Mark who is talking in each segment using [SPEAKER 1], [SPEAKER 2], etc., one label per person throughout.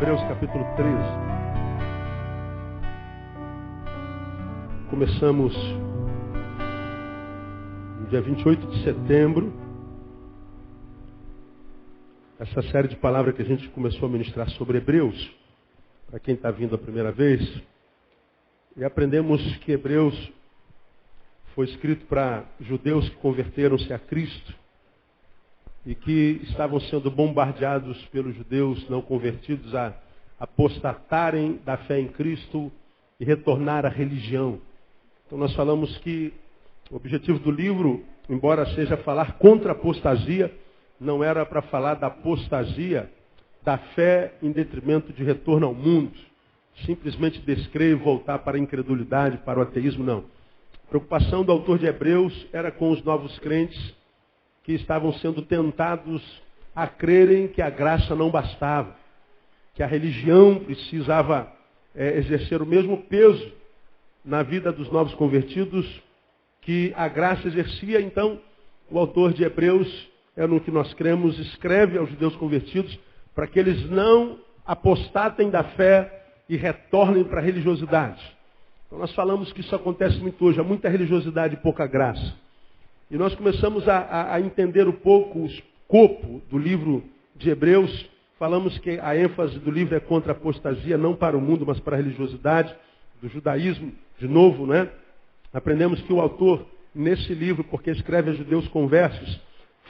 [SPEAKER 1] Hebreus capítulo 13. Começamos no dia 28 de setembro, essa série de palavras que a gente começou a ministrar sobre Hebreus, para quem está vindo a primeira vez, e aprendemos que Hebreus foi escrito para judeus que converteram-se a Cristo e que estavam sendo bombardeados pelos judeus não convertidos a apostatarem da fé em Cristo e retornar à religião. Então nós falamos que o objetivo do livro, embora seja falar contra a apostasia, não era para falar da apostasia da fé em detrimento de retorno ao mundo. Simplesmente descrer e voltar para a incredulidade, para o ateísmo, não. A preocupação do autor de Hebreus era com os novos crentes que estavam sendo tentados a crerem que a graça não bastava, que a religião precisava exercer o mesmo peso na vida dos novos convertidos que a graça exercia. Então, o autor de Hebreus, é no que nós cremos, escreve aos judeus convertidos para que eles não apostatem da fé e retornem para a religiosidade. Então, nós falamos que isso acontece muito hoje, há muita religiosidade e pouca graça. E nós começamos a entender um pouco o escopo do livro de Hebreus. Falamos que a ênfase do livro é contra a apostasia, não para o mundo, mas para a religiosidade, do judaísmo, de novo, né? Aprendemos que o autor, nesse livro, porque escreve a judeus conversos,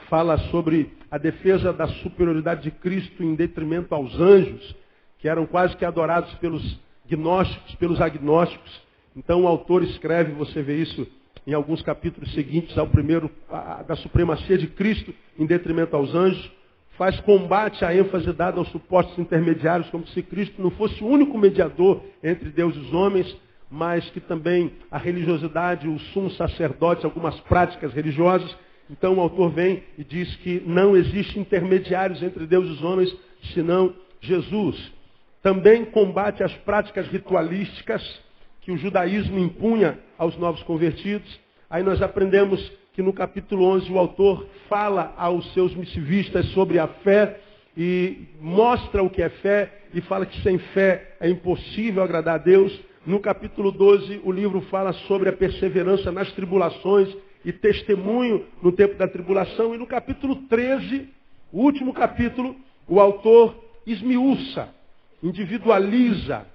[SPEAKER 1] fala sobre a defesa da superioridade de Cristo em detrimento aos anjos, que eram quase que adorados pelos gnósticos, pelos agnósticos. Então o autor escreve, você vê isso em alguns capítulos seguintes ao primeiro, da supremacia de Cristo em detrimento aos anjos, faz combate à ênfase dada aos supostos intermediários, como se Cristo não fosse o único mediador entre Deus e os homens, mas que também a religiosidade, o sumo sacerdote, algumas práticas religiosas. Então o autor vem e diz que não existe intermediários entre Deus e os homens, senão Jesus. Também combate as práticas ritualísticas que o judaísmo impunha aos novos convertidos. Aí nós aprendemos que no capítulo 11 o autor fala aos seus missivistas sobre a fé e mostra o que é fé e fala que sem fé é impossível agradar a Deus. No capítulo 12 o livro fala sobre a perseverança nas tribulações e testemunho no tempo da tribulação. E no capítulo 13, o último capítulo, o autor esmiuça, individualiza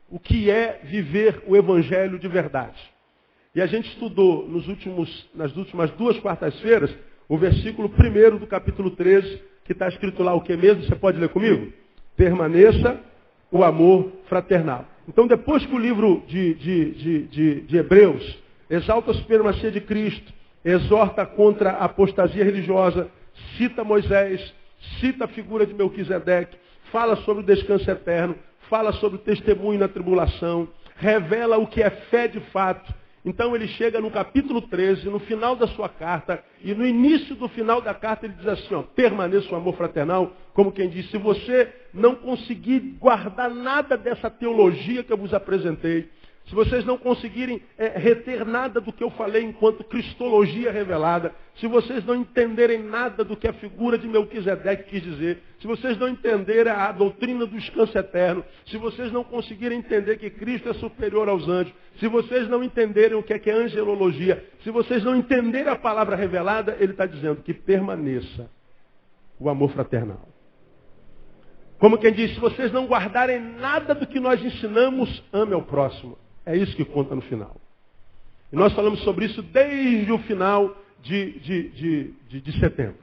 [SPEAKER 1] o que é viver o evangelho de verdade. E a gente estudou nas últimas 2 quartas-feiras, o versículo 1 do capítulo 13, que está escrito lá o que mesmo? Você pode ler comigo? Permaneça o amor fraternal. Então, depois que o livro de Hebreus exalta a supremacia de Cristo, exorta contra a apostasia religiosa, cita Moisés, cita a figura de Melquisedeque, fala sobre o descanso eterno, fala sobre o testemunho na tribulação, revela o que é fé de fato. Então ele chega no capítulo 13, no final da sua carta, e no início do final da carta ele diz assim, permaneça o amor fraternal, como quem diz, se você não conseguir guardar nada dessa teologia que eu vos apresentei, se vocês não conseguirem reter nada do que eu falei enquanto cristologia revelada, se vocês não entenderem nada do que a figura de Melquisedeque quis dizer, se vocês não entenderem a doutrina do descanso eterno, se vocês não conseguirem entender que Cristo é superior aos anjos, se vocês não entenderem o que é angelologia, se vocês não entenderem a palavra revelada, ele está dizendo que permaneça o amor fraternal. Como quem diz, se vocês não guardarem nada do que nós ensinamos, ame ao próximo. É isso que conta no final. E nós falamos sobre isso desde o final de setembro.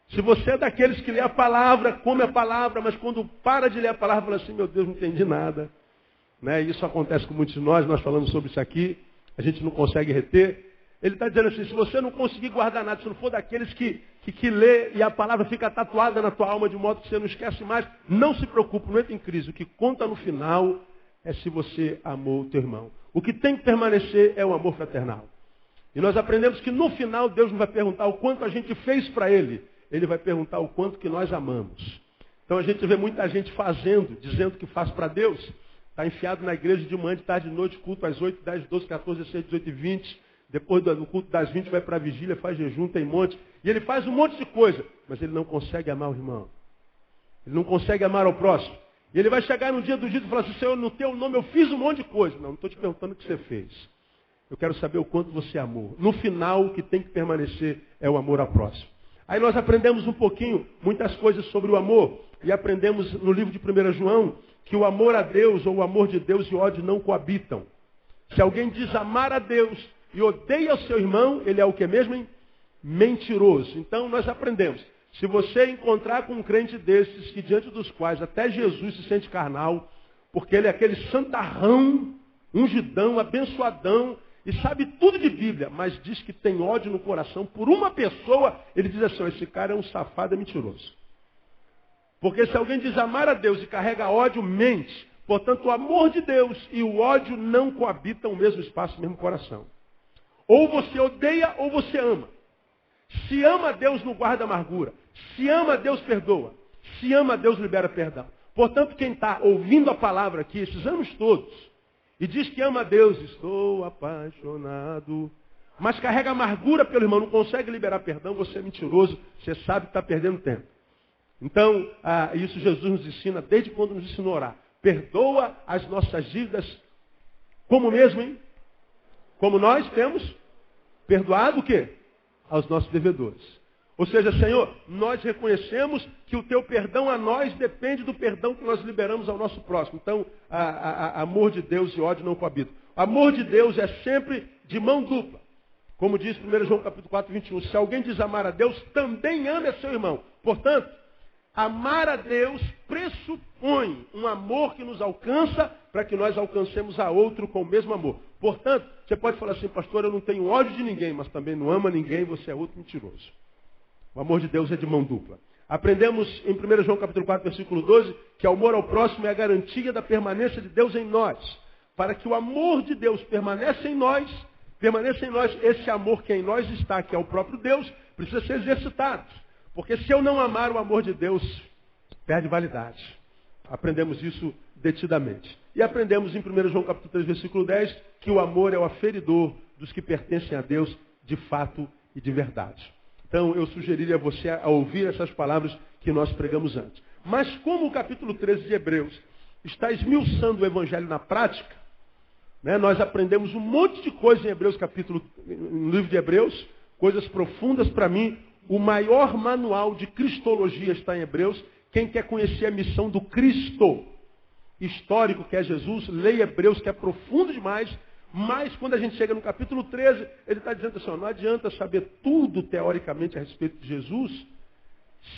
[SPEAKER 1] Se você é daqueles que lê a palavra, come a palavra, mas quando para de ler a palavra, fala assim, meu Deus, não entendi nada. Né? Isso acontece com muitos de nós falamos sobre isso aqui, a gente não consegue reter. Ele está dizendo assim, se você não conseguir guardar nada, se não for daqueles que lê e a palavra fica tatuada na tua alma de modo que você não esquece mais, não se preocupe, não entra em crise. O que conta no final é se você amou o teu irmão. O que tem que permanecer é o amor fraternal. E nós aprendemos que no final Deus não vai perguntar o quanto a gente fez para Ele. Ele vai perguntar o quanto que nós amamos. Então a gente vê muita gente fazendo, dizendo que faz para Deus. Está enfiado na igreja de manhã, de tarde, de noite, culto às 8, 10, 12, 14, 16, 18 e 20. Depois do culto das 20 vai para a vigília, faz jejum, tem monte. E ele faz um monte de coisa. Mas ele não consegue amar o irmão. Ele não consegue amar ao próximo. E ele vai chegar no dia do juízo e falar assim, Senhor, no teu nome eu fiz um monte de coisa. Não estou te perguntando o que você fez. Eu quero saber o quanto você amou. No final, o que tem que permanecer é o amor ao próximo. Aí nós aprendemos um pouquinho, muitas coisas sobre o amor. E aprendemos no livro de 1 João, que o amor a Deus ou o amor de Deus e o ódio não coabitam. Se alguém diz amar a Deus e odeia o seu irmão, ele é o que mesmo, hein? Mentiroso. Então nós aprendemos. Se você encontrar com um crente desses, que diante dos quais até Jesus se sente carnal, porque ele é aquele santarrão, ungidão, abençoadão, e sabe tudo de Bíblia, mas diz que tem ódio no coração por uma pessoa, ele diz assim, esse cara é um safado, é mentiroso. Porque se alguém diz amar a Deus e carrega ódio, mente. Portanto, o amor de Deus e o ódio não coabitam o mesmo espaço, o mesmo coração. Ou você odeia ou você ama. Se ama a Deus, não guarda amargura. Se ama a Deus, perdoa. Se ama a Deus, libera perdão. Portanto, quem está ouvindo a palavra aqui, esses anos todos, e diz que ama a Deus, estou apaixonado, mas carrega amargura pelo irmão, não consegue liberar perdão, você é mentiroso, você sabe que está perdendo tempo. Então, isso Jesus nos ensina desde quando nos ensinou a orar. Perdoa as nossas dívidas, como mesmo, hein? Como nós temos perdoado o quê? Aos nossos devedores. Ou seja, Senhor, nós reconhecemos que o teu perdão a nós depende do perdão que nós liberamos ao nosso próximo. Então, amor de Deus e ódio não coabitam. Amor de Deus é sempre de mão dupla. Como diz 1 João capítulo 4, 21. Se alguém diz amar a Deus, também ame a seu irmão. Portanto, amar a Deus pressupõe um amor que nos alcança para que nós alcancemos a outro com o mesmo amor. Portanto, você pode falar assim, pastor, eu não tenho ódio de ninguém, mas também não ama ninguém, você é outro mentiroso. O amor de Deus é de mão dupla. Aprendemos em 1 João capítulo 4, versículo 12, que o amor ao próximo é a garantia da permanência de Deus em nós. Para que o amor de Deus permaneça em nós, esse amor que em nós está, que é o próprio Deus, precisa ser exercitado. Porque se eu não amar o amor de Deus, perde validade. Aprendemos isso detidamente. E aprendemos em 1 João capítulo 3, versículo 10, que o amor é o aferidor dos que pertencem a Deus de fato e de verdade. Então eu sugeriria a você a ouvir essas palavras que nós pregamos antes. Mas como o capítulo 13 de Hebreus está esmiuçando o evangelho na prática, né, nós aprendemos um monte de coisa em Hebreus, no livro de Hebreus, coisas profundas para mim. O maior manual de cristologia está em Hebreus. Quem quer conhecer a missão do Cristo histórico, que é Jesus, leia Hebreus, que é profundo demais. Mas quando a gente chega no capítulo 13, ele está dizendo assim, não adianta saber tudo teoricamente a respeito de Jesus,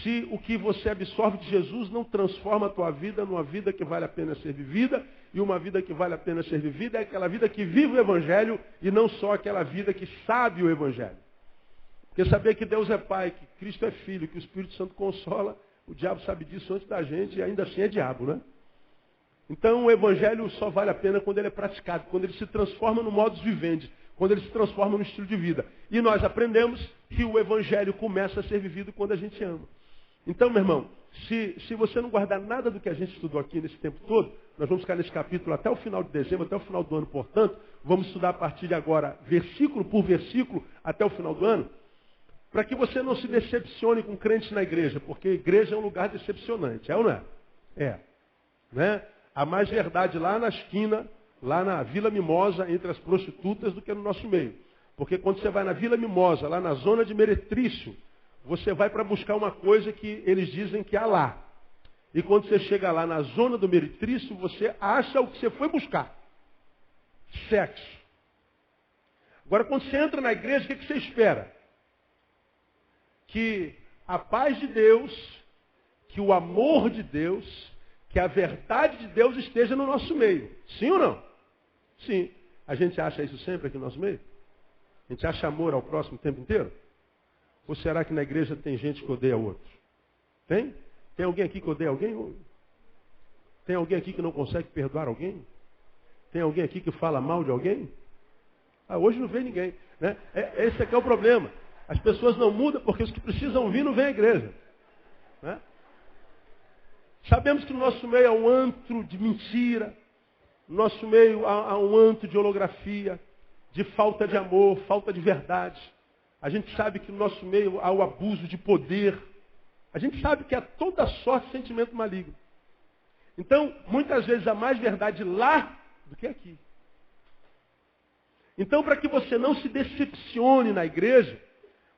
[SPEAKER 1] se o que você absorve de Jesus não transforma a tua vida numa vida que vale a pena ser vivida. E uma vida que vale a pena ser vivida é aquela vida que vive o Evangelho e não só aquela vida que sabe o Evangelho. Porque saber que Deus é Pai, que Cristo é Filho, que o Espírito Santo consola, o diabo sabe disso antes da gente e ainda assim é diabo, né? Então o Evangelho só vale a pena quando ele é praticado, quando ele se transforma no modus vivendi, quando ele se transforma no estilo de vida. E nós aprendemos que o Evangelho começa a ser vivido quando a gente ama. Então, meu irmão, se você não guardar nada do que a gente estudou aqui nesse tempo todo, nós vamos ficar nesse capítulo até o final de dezembro, até o final do ano, portanto, vamos estudar a partir de agora, versículo por versículo, até o final do ano, para que você não se decepcione com crentes na igreja, porque a igreja é um lugar decepcionante, é ou não é? É. Né? Há mais verdade lá na esquina, lá na Vila Mimosa, entre as prostitutas, do que no nosso meio. Porque quando você vai na Vila Mimosa, lá na zona de Meretrício, você vai para buscar uma coisa que eles dizem que há lá. E quando você chega lá na zona do Meretrício, você acha o que você foi buscar. Sexo. Agora, quando você entra na igreja, o que você espera? Que a paz de Deus, que o amor de Deus, que a verdade de Deus esteja no nosso meio. Sim ou não? Sim. A gente acha isso sempre aqui no nosso meio? A gente acha amor ao próximo o tempo inteiro? Ou será que na igreja tem gente que odeia outros? Tem? Tem alguém aqui que odeia alguém? Tem alguém aqui que não consegue perdoar alguém? Tem alguém aqui que fala mal de alguém? Hoje não vem ninguém. Né? Esse aqui é o problema. As pessoas não mudam porque os que precisam vir não vêm à igreja. Né? Sabemos que no nosso meio há um antro de mentira. No nosso meio há um antro de holografia, de falta de amor, falta de verdade. A gente sabe que no nosso meio há o abuso de poder. A gente sabe que há toda sorte de sentimento maligno. Então, muitas vezes há mais verdade lá do que aqui. Então, para que você não se decepcione na igreja,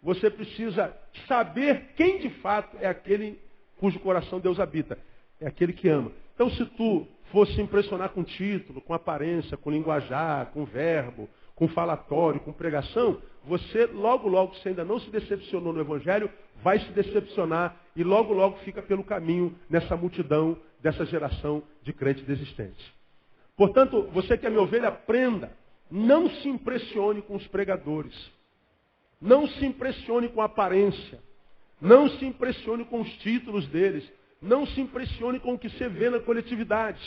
[SPEAKER 1] você precisa saber quem de fato é aquele cujo coração Deus habita. É aquele que ama. Então, se tu fosse impressionar com título, com aparência, com linguajar, com verbo, com falatório, com pregação, você logo, logo, se ainda não se decepcionou no Evangelho, vai se decepcionar e logo, logo fica pelo caminho nessa multidão, dessa geração de crentes desistentes. Portanto, você que é minha ovelha, aprenda. Não se impressione com os pregadores. Não se impressione com a aparência. Não se impressione com os títulos deles. Não se impressione com o que você vê na coletividade.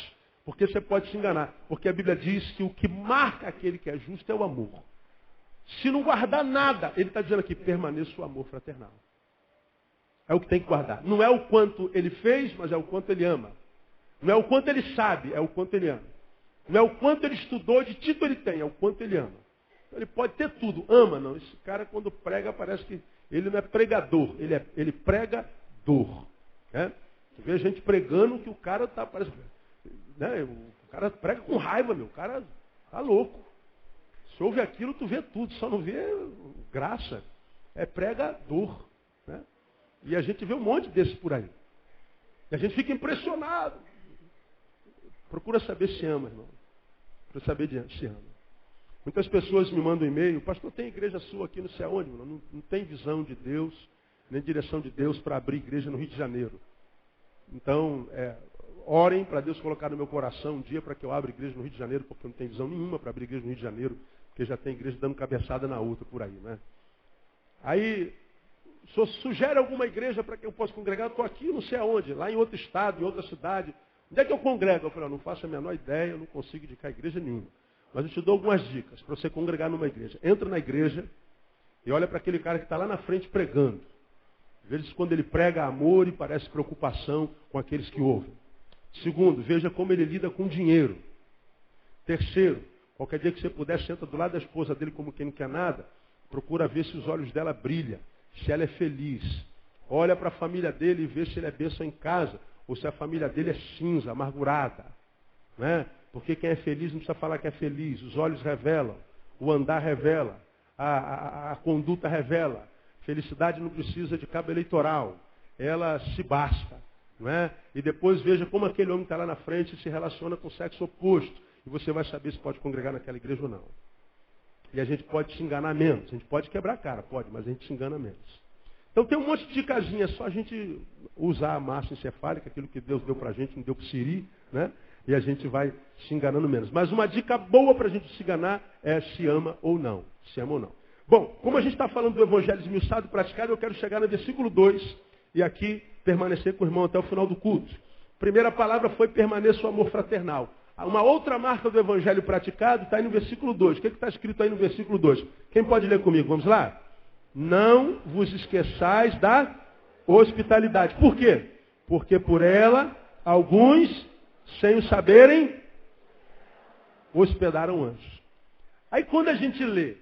[SPEAKER 1] Porque você pode se enganar. Porque a Bíblia diz que o que marca aquele que é justo é o amor. Se não guardar nada, ele está dizendo aqui, permaneça o amor fraternal. É o que tem que guardar. Não é o quanto ele fez, mas é o quanto ele ama. Não é o quanto ele sabe, é o quanto ele ama. Não é o quanto ele estudou, de título ele tem, é o quanto ele ama. Então, ele pode ter tudo, ama não. Esse cara quando prega parece que ele não é pregador, ele prega dor. Né? Você vê a gente pregando que o cara está, parece, né? O cara prega com raiva, meu, o cara está louco. Se ouve aquilo, tu vê tudo, só não vê graça. É pregador. Né? E a gente vê um monte desses por aí. E a gente fica impressionado. Procura saber se ama, irmão. Procura saber se ama. Muitas pessoas me mandam e-mail, pastor, tem igreja sua aqui não sei aonde, não tem visão de Deus, nem direção de Deus para abrir igreja no Rio de Janeiro. Então, orem para Deus colocar no meu coração um dia para que eu abra igreja no Rio de Janeiro, porque eu não tenho visão nenhuma para abrir igreja no Rio de Janeiro, porque já tem igreja dando cabeçada na outra por aí, né? Aí, o senhor sugere alguma igreja para que eu possa congregar? Eu estou aqui não sei aonde, lá em outro estado, em outra cidade. Onde é que eu congrego? Eu falei, não faço a menor ideia, eu não consigo indicar igreja nenhuma. Mas eu te dou algumas dicas para você congregar numa igreja. Entra na igreja e olha para aquele cara que está lá na frente pregando. Às vezes quando ele prega amor e parece preocupação com aqueles que ouvem. Segundo, veja como ele lida com dinheiro. Terceiro, qualquer dia que você puder, senta do lado da esposa dele como quem não quer nada. Procura ver se os olhos dela brilham, se ela é feliz. Olha para a família dele e vê se ele é bênção em casa. Ou se a família dele é cinza, amargurada. Né? Porque quem é feliz não precisa falar que é feliz. Os olhos revelam, o andar revela, a conduta revela. Felicidade não precisa de cabo eleitoral. Ela se basta. Não é? E depois veja como aquele homem está lá na frente se relaciona com o sexo oposto. E você vai saber se pode congregar naquela igreja ou não. E a gente pode se enganar menos. A gente pode quebrar a cara, pode, mas a gente se engana menos. Então tem um monte de dicasinha, é só a gente usar a massa encefálica, aquilo que Deus deu para a gente, não deu para o Siri, né? E a gente vai se enganando menos. Mas uma dica boa para a gente se enganar é se ama ou não. Se ama ou não. Bom, como a gente está falando do evangelho esmiuçado e praticado, eu quero chegar no versículo 2 e aqui permanecer com o irmão até o final do culto. Primeira palavra foi permaneça o amor fraternal. Uma outra marca do evangelho praticado está aí no versículo 2. O que está escrito aí no versículo 2? Quem pode ler comigo? Vamos lá? Não vos esqueçais da hospitalidade. Por quê? Porque por ela, alguns, sem o saberem, hospedaram anjos. Aí quando a gente lê,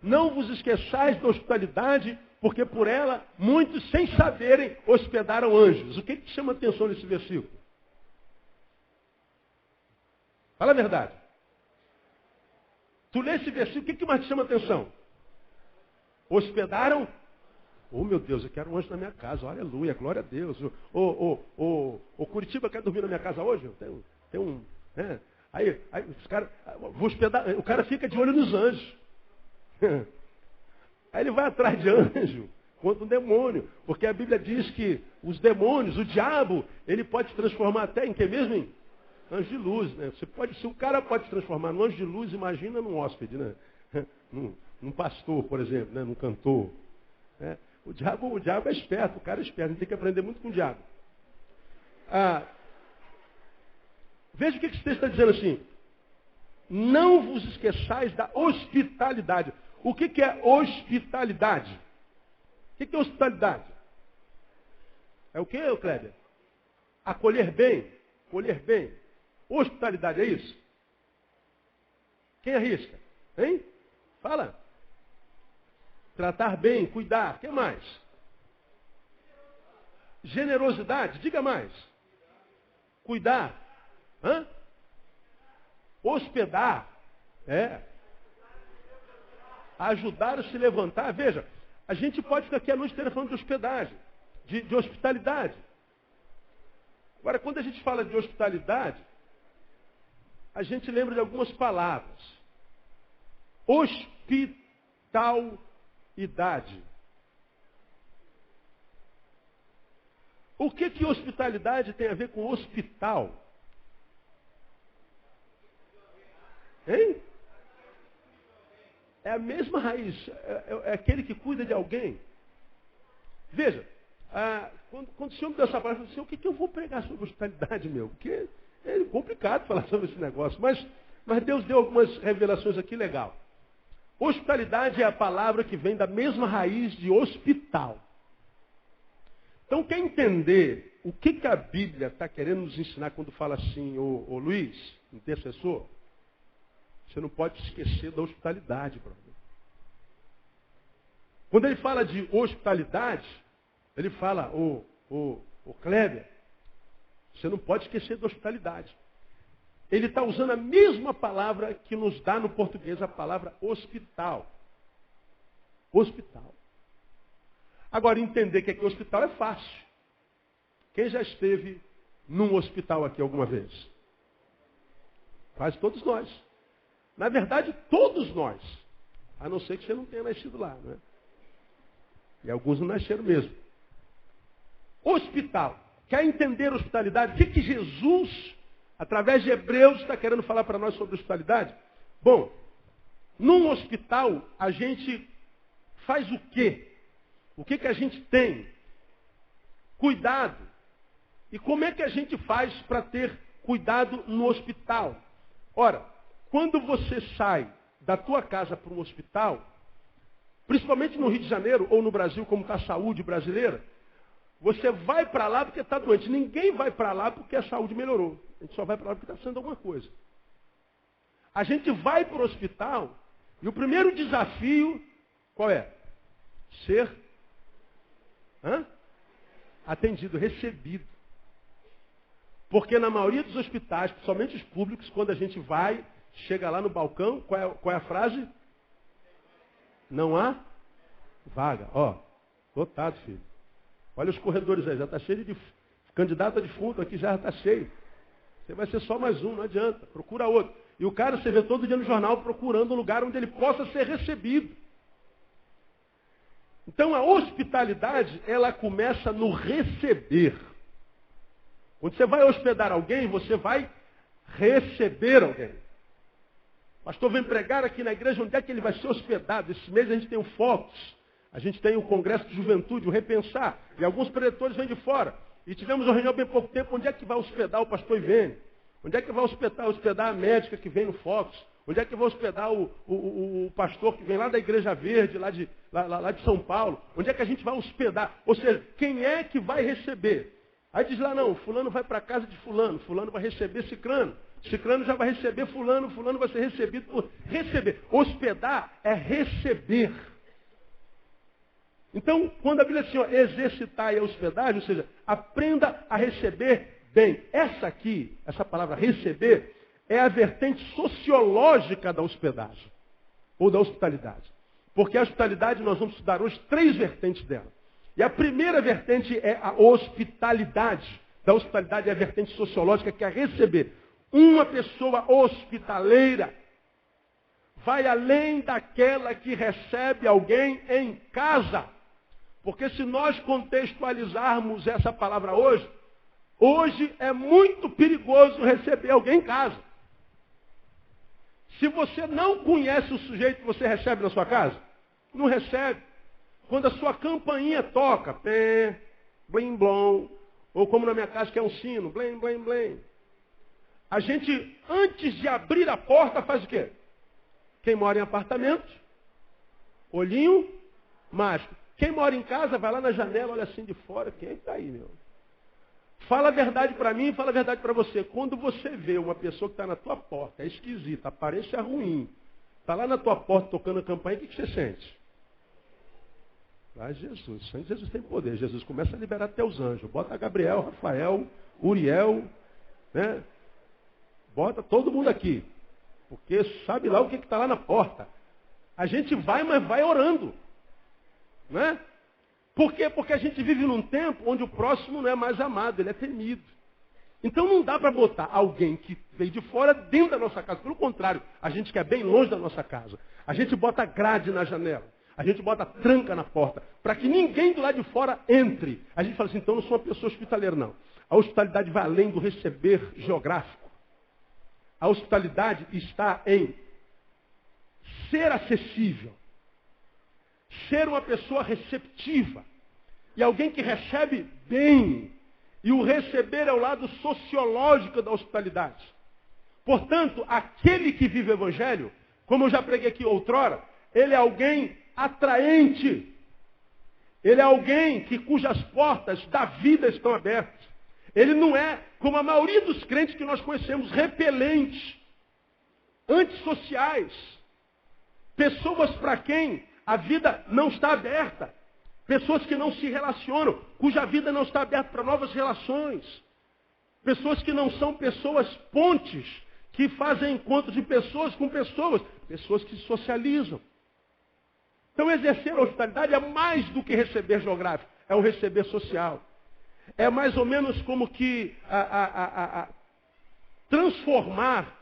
[SPEAKER 1] não vos esqueçais da hospitalidade, porque por ela, muitos, sem saberem, hospedaram anjos. O que te chama atenção nesse versículo? Fala a verdade. Tu lê esse versículo, o que mais te chama atenção? Hospedaram? Oh, meu Deus, eu quero um anjo na minha casa. Aleluia, glória a Deus. Curitiba quer dormir na minha casa hoje? Tem um... Né? Aí os caras... Vou hospedar... O cara fica de olho nos anjos. Aí ele vai atrás de anjo contra um demônio. Porque a Bíblia diz que os demônios, o diabo, ele pode se transformar até em que mesmo? Em anjo de luz. Né? Se o cara pode se transformar num anjo de luz, imagina num hóspede, né? Num pastor, por exemplo, né? Num cantor. Né? O diabo é esperto, o cara é esperto, a gente tem que aprender muito com o diabo. Veja o que esse texto está dizendo assim. Não vos esqueçais da hospitalidade. O que é hospitalidade? O que é hospitalidade? É o que, Kleber? Acolher bem. Acolher bem. Hospitalidade, é isso? Quem arrisca? Hein? Fala. Tratar bem, cuidar. O que mais? Generosidade, diga mais. Cuidar. Hã? Hospedar. É. Ajudar a se levantar. Veja, a gente pode ficar aqui a noite inteira falando de hospedagem, de hospitalidade. Agora, quando a gente fala de hospitalidade, a gente lembra de algumas palavras. Hospitalidade. O que hospitalidade tem a ver com hospital? Hein? É a mesma raiz. É aquele que cuida de alguém. Veja, quando o senhor me deu essa palavra, eu falei assim, o que eu vou pregar sobre hospitalidade, meu? Porque é complicado falar sobre esse negócio. Mas Deus deu algumas revelações aqui legal. Hospitalidade é a palavra que vem da mesma raiz de hospital. Então, quer entender o que a Bíblia está querendo nos ensinar quando fala assim, ô Luiz, intercessor? Você não pode esquecer da hospitalidade, brother. Quando ele fala de hospitalidade, ele fala, ô Kleber, você não pode esquecer da hospitalidade. Ele está usando a mesma palavra que nos dá no português a palavra hospital. Hospital. Agora, entender que aqui hospital é fácil. Quem já esteve num hospital aqui alguma vez? Quase todos nós. Na verdade, todos nós. A não ser que você não tenha nascido lá, né? E alguns não nasceram mesmo. Hospital. Quer entender hospitalidade? O que Jesus, através de Hebreus, está querendo falar para nós sobre hospitalidade? Bom, num hospital, a gente faz o quê? O que a gente tem? Cuidado. E como é que a gente faz para ter cuidado no hospital? Ora, quando você sai da tua casa para um hospital, principalmente no Rio de Janeiro ou no Brasil, como está a saúde brasileira, você vai para lá porque está doente. Ninguém vai para lá porque a saúde melhorou. A gente só vai para lá porque está precisando de alguma coisa. A gente vai para o hospital e o primeiro desafio, qual é? Ser atendido, recebido. Porque na maioria dos hospitais, principalmente os públicos, quando a gente vai, chega lá no balcão, qual é a frase? Não há vaga. Ó, lotado, filho. Olha os corredores aí, já está cheio de candidato a defunto aqui, já está cheio. Você vai ser só mais um, não adianta. Procura outro. E o cara, você vê todo dia no jornal procurando um lugar onde ele possa ser recebido. Então a hospitalidade, ela começa no receber. Quando você vai hospedar alguém, você vai receber alguém. Pastor, vem pregar aqui na igreja, onde é que ele vai ser hospedado? Esse mês a gente tem um Focus, a gente tem o Congresso de Juventude, o Repensar, e alguns preletores vêm de fora. E tivemos uma reunião bem pouco tempo, onde é que vai hospedar o pastor Ivene? Onde é que vai hospedar a médica que vem no Focus? Onde é que vai hospedar o pastor que vem lá da Igreja Verde, lá de São Paulo? Onde é que a gente vai hospedar? Ou seja, quem é que vai receber? Aí diz lá, não, fulano vai para a casa de fulano vai receber cicrano. Cicrano já vai receber fulano vai ser recebido por receber. Hospedar é receber. Então, quando a Bíblia diz assim, ó, exercitar e hospedagem, ou seja, aprenda a receber bem. Essa palavra receber, é a vertente sociológica da hospedagem, ou da hospitalidade. Porque a hospitalidade, nós vamos estudar hoje 3 vertentes dela. E a primeira vertente é a hospitalidade. Da hospitalidade é a vertente sociológica, que é receber. Uma pessoa hospitaleira vai além daquela que recebe alguém em casa. Porque se nós contextualizarmos essa palavra hoje é muito perigoso receber alguém em casa. Se você não conhece o sujeito que você recebe na sua casa, não recebe. Quando a sua campainha toca, pé, blim, blom, ou como na minha casa que é um sino, blim, blim, blim. A gente, antes de abrir a porta, faz o quê? Quem mora em apartamento, olhinho mágico. Quem mora em casa, vai lá na janela, olha assim de fora, quem é que está aí, meu? Fala a verdade para mim, fala a verdade para você. Quando você vê uma pessoa que está na tua porta, é esquisita, a aparência é ruim, está lá na tua porta tocando a campainha, o que você sente? Ah, Jesus, o sangue de Jesus tem poder. Jesus começa a liberar até os anjos. Bota Gabriel, Rafael, Uriel, né? Bota todo mundo aqui. Porque sabe lá o que está lá na porta. A gente vai, mas vai orando. Não é? Por quê? Porque a gente vive num tempo onde o próximo não é mais amado, ele é temido. Então não dá para botar alguém que veio de fora dentro da nossa casa. Pelo contrário, a gente quer bem longe da nossa casa. A gente bota grade na janela. A gente bota tranca na porta. Para que ninguém do lado de fora entre. A gente fala assim, então eu não sou uma pessoa hospitaleira, não. A hospitalidade vai além do receber geográfico. A hospitalidade está em ser acessível. Ser uma pessoa receptiva. E alguém que recebe bem. E o receber é o lado sociológico da hospitalidade. Portanto, aquele que vive o Evangelho, como eu já preguei aqui outrora, ele é alguém atraente. Ele é alguém cujas portas da vida estão abertas. Ele não é, como a maioria dos crentes que nós conhecemos, repelentes, antissociais. Pessoas para quem a vida não está aberta. Pessoas que não se relacionam, cuja vida não está aberta para novas relações. Pessoas que não são pessoas pontes, que fazem encontros de pessoas com pessoas. Pessoas que se socializam. Então exercer a hospitalidade é mais do que receber geográfico, é o receber social. É mais ou menos como que transformar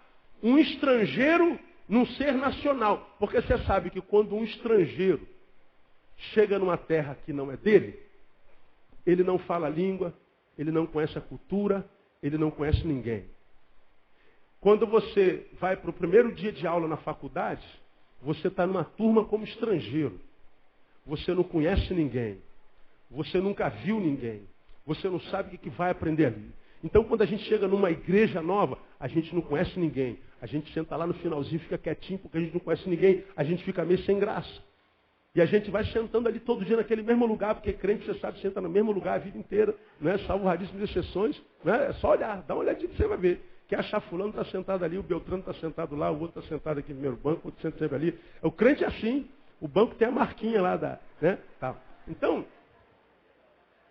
[SPEAKER 1] um estrangeiro num ser nacional. Porque você sabe que quando um estrangeiro chega numa terra que não é dele, ele não fala a língua, ele não conhece a cultura, ele não conhece ninguém. Quando você vai para o primeiro dia de aula na faculdade, você está numa turma como estrangeiro. Você não conhece ninguém. Você nunca viu ninguém. Você não sabe o que vai aprender ali. Então, quando a gente chega numa igreja nova, a gente não conhece ninguém. A gente senta lá no finalzinho, fica quietinho, porque a gente não conhece ninguém. A gente fica meio sem graça. E a gente vai sentando ali todo dia naquele mesmo lugar, porque crente, você sabe, senta no mesmo lugar a vida inteira, né? Salvo raríssimas exceções, né? É só olhar, dá uma olhadinha que você vai ver. Quer achar fulano está sentado ali, o Beltrano está sentado lá, o outro está sentado aqui no primeiro banco, o outro senta sempre ali. O crente é assim, o banco tem a marquinha lá, né? Tá. Então,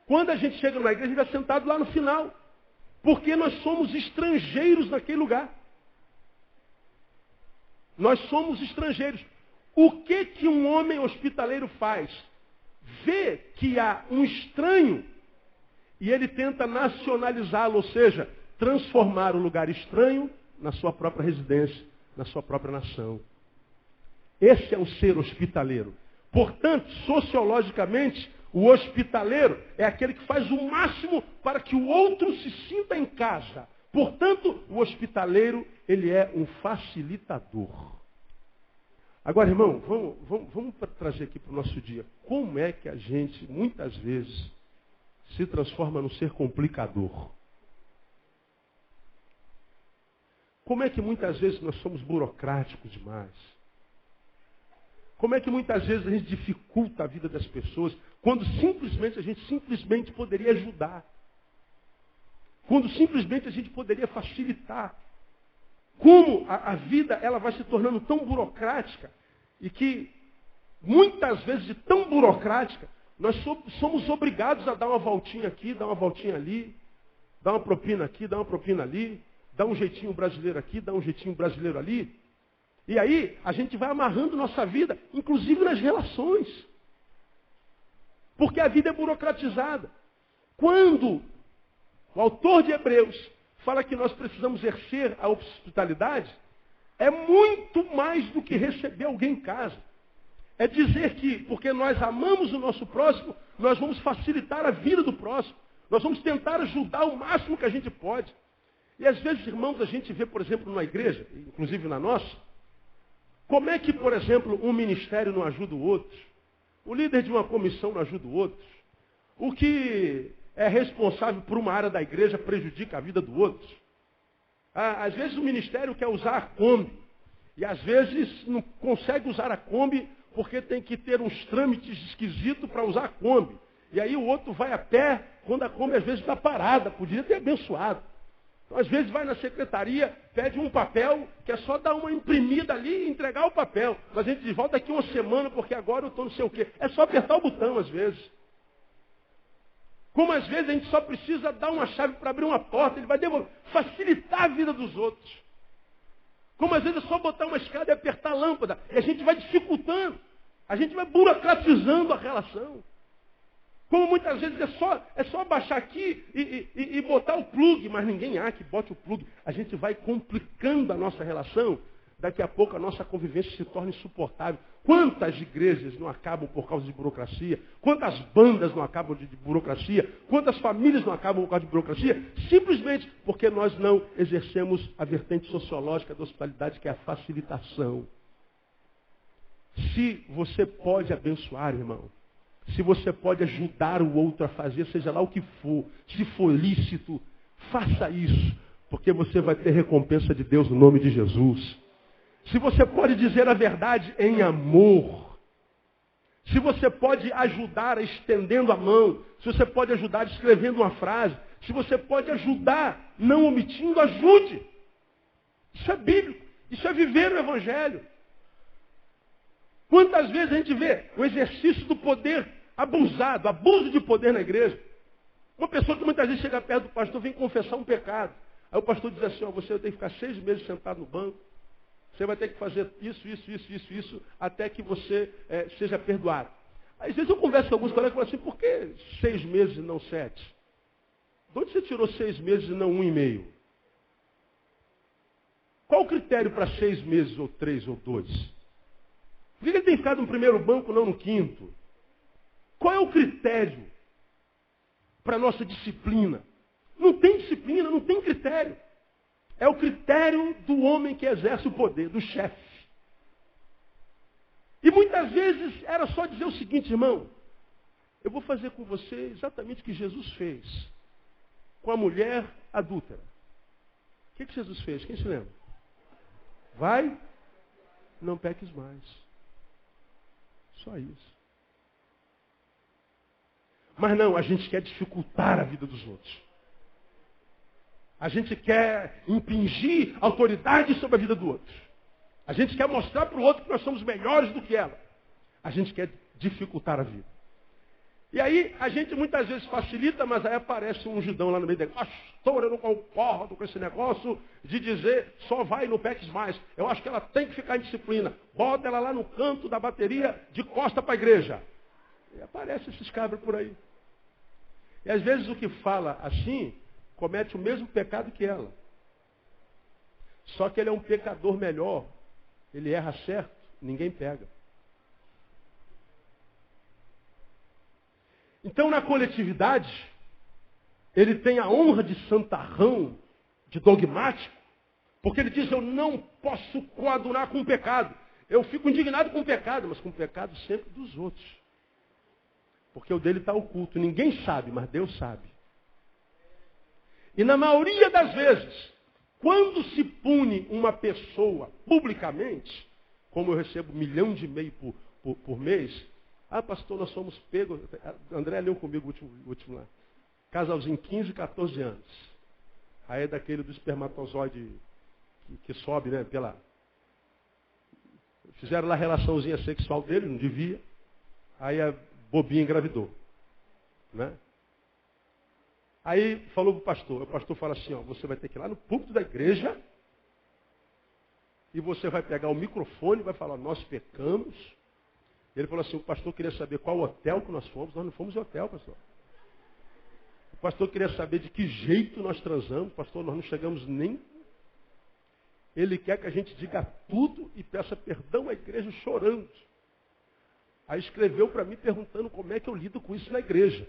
[SPEAKER 1] quando a gente chega numa igreja, a gente está sentado lá no final, porque nós somos estrangeiros naquele lugar. Nós somos estrangeiros. O que um homem hospitaleiro faz? Vê que há um estranho e ele tenta nacionalizá-lo, ou seja, transformar o lugar estranho na sua própria residência, na sua própria nação. Esse é o ser hospitaleiro. Portanto, sociologicamente, o hospitaleiro é aquele que faz o máximo para que o outro se sinta em casa. Portanto, o hospitaleiro, ele é um facilitador. Agora, irmão, vamos trazer aqui para o nosso dia. Como é que a gente, muitas vezes, se transforma num ser complicador? Como é que muitas vezes nós somos burocráticos demais? Como é que muitas vezes a gente dificulta a vida das pessoas, quando simplesmente a gente poderia ajudar? Quando simplesmente a gente poderia facilitar? Como a vida ela vai se tornando tão burocrática e que muitas vezes de tão burocrática nós somos obrigados a dar uma voltinha aqui, dar uma voltinha ali, dar uma propina aqui, dar uma propina ali, dar um jeitinho brasileiro aqui, dar um jeitinho brasileiro ali. E aí a gente vai amarrando nossa vida, inclusive nas relações. Porque a vida é burocratizada. Quando o autor de Hebreus fala que nós precisamos exercer a hospitalidade, é muito mais do que receber alguém em casa. É dizer que, porque nós amamos o nosso próximo, nós vamos facilitar a vida do próximo. Nós vamos tentar ajudar o máximo que a gente pode. E às vezes, irmãos, a gente vê, por exemplo, numa igreja, inclusive na nossa, como é que, por exemplo, um ministério não ajuda o outro? O líder de uma comissão não ajuda o outro? O que é responsável por uma área da igreja prejudica a vida do outro? Às vezes o ministério quer usar a Kombi. E às vezes não consegue usar a Kombi porque tem que ter uns trâmites esquisitos para usar a Kombi. E aí o outro vai a pé quando a Kombi às vezes está parada. Podia ter abençoado. Então, às vezes vai na secretaria, pede um papel, que é só dar uma imprimida ali e entregar o papel. Mas a gente diz, volta daqui uma semana porque agora eu estou não sei o quê. É só apertar o botão às vezes. Como às vezes a gente só precisa dar uma chave para abrir uma porta, ele vai facilitar a vida dos outros. Como às vezes é só botar uma escada e apertar a lâmpada. E a gente vai dificultando. A gente vai burocratizando a relação. Como muitas vezes é só baixar aqui e botar o plug, mas ninguém há que bote o plug. A gente vai complicando a nossa relação, daqui a pouco a nossa convivência se torna insuportável. Quantas igrejas não acabam por causa de burocracia? Quantas bandas não acabam de burocracia? Quantas famílias não acabam por causa de burocracia? Simplesmente porque nós não exercemos a vertente sociológica da hospitalidade, que é a facilitação. Se você pode abençoar, irmão, se você pode ajudar o outro a fazer, seja lá o que for, se for lícito, faça isso, porque você vai ter recompensa de Deus no nome de Jesus. Se você pode dizer a verdade em amor, se você pode ajudar estendendo a mão, se você pode ajudar escrevendo uma frase, se você pode ajudar não omitindo, ajude. Isso é bíblico, isso é viver o Evangelho. Quantas vezes a gente vê o exercício do poder abusado, abuso de poder na igreja? Uma pessoa que muitas vezes chega perto do pastor, vem confessar um pecado. Aí o pastor diz assim, você vai ter que ficar 6 meses sentado no banco, você vai ter que fazer isso, até que você seja perdoado. Às vezes eu converso com alguns colegas e falo assim, por que 6 meses e não 7? De onde você tirou 6 meses e não 1,5? Qual o critério para 6 meses, ou 3, ou 2? Por que ele tem ficado no primeiro banco, não no quinto? Qual é o critério para a nossa disciplina? Não tem disciplina, não tem critério. É o critério do homem que exerce o poder, do chefe. E muitas vezes era só dizer o seguinte, irmão, eu vou fazer com você exatamente o que Jesus fez com a mulher adúltera. O que Jesus fez? Quem se lembra? Vai, não peques mais. Só isso. Mas não, a gente quer dificultar a vida dos outros. A gente quer impingir autoridade sobre a vida do outro. A gente quer mostrar para o outro que nós somos melhores do que ela. A gente quer dificultar a vida. E aí a gente muitas vezes facilita, mas aí aparece um judão lá no meio dele. Pastor, eu não concordo com esse negócio de dizer só vai e não peques mais. Eu acho que ela tem que ficar em disciplina. Bota ela lá no canto da bateria de costa para a igreja. E aparece esses cabras por aí. E às vezes o que fala assim comete o mesmo pecado que ela. Só que ele é um pecador melhor. Ele erra certo, ninguém pega. Então, na coletividade, ele tem a honra de santarrão, de dogmático, porque ele diz, eu não posso coadunar com o pecado. Eu fico indignado com o pecado, mas com o pecado sempre dos outros. Porque o dele está oculto. Ninguém sabe, mas Deus sabe. E na maioria das vezes, quando se pune uma pessoa publicamente, como eu recebo 1,5 milhão por mês, pastor, nós somos pegos. André leu comigo o último lá. Casalzinho, 15, 14 anos. Aí é daquele do espermatozoide que sobe, né? Fizeram lá a relaçãozinha sexual dele, não devia. Aí a bobinha engravidou. Né? Aí falou para o pastor fala assim, você vai ter que ir lá no púlpito da igreja e você vai pegar o microfone e vai falar, nós pecamos. Ele falou assim, o pastor queria saber qual hotel que nós fomos. Nós não fomos em hotel, pastor. O pastor queria saber de que jeito nós transamos. Pastor, nós não chegamos nem... Ele quer que a gente diga tudo e peça perdão à igreja chorando. Aí escreveu para mim perguntando como é que eu lido com isso na igreja.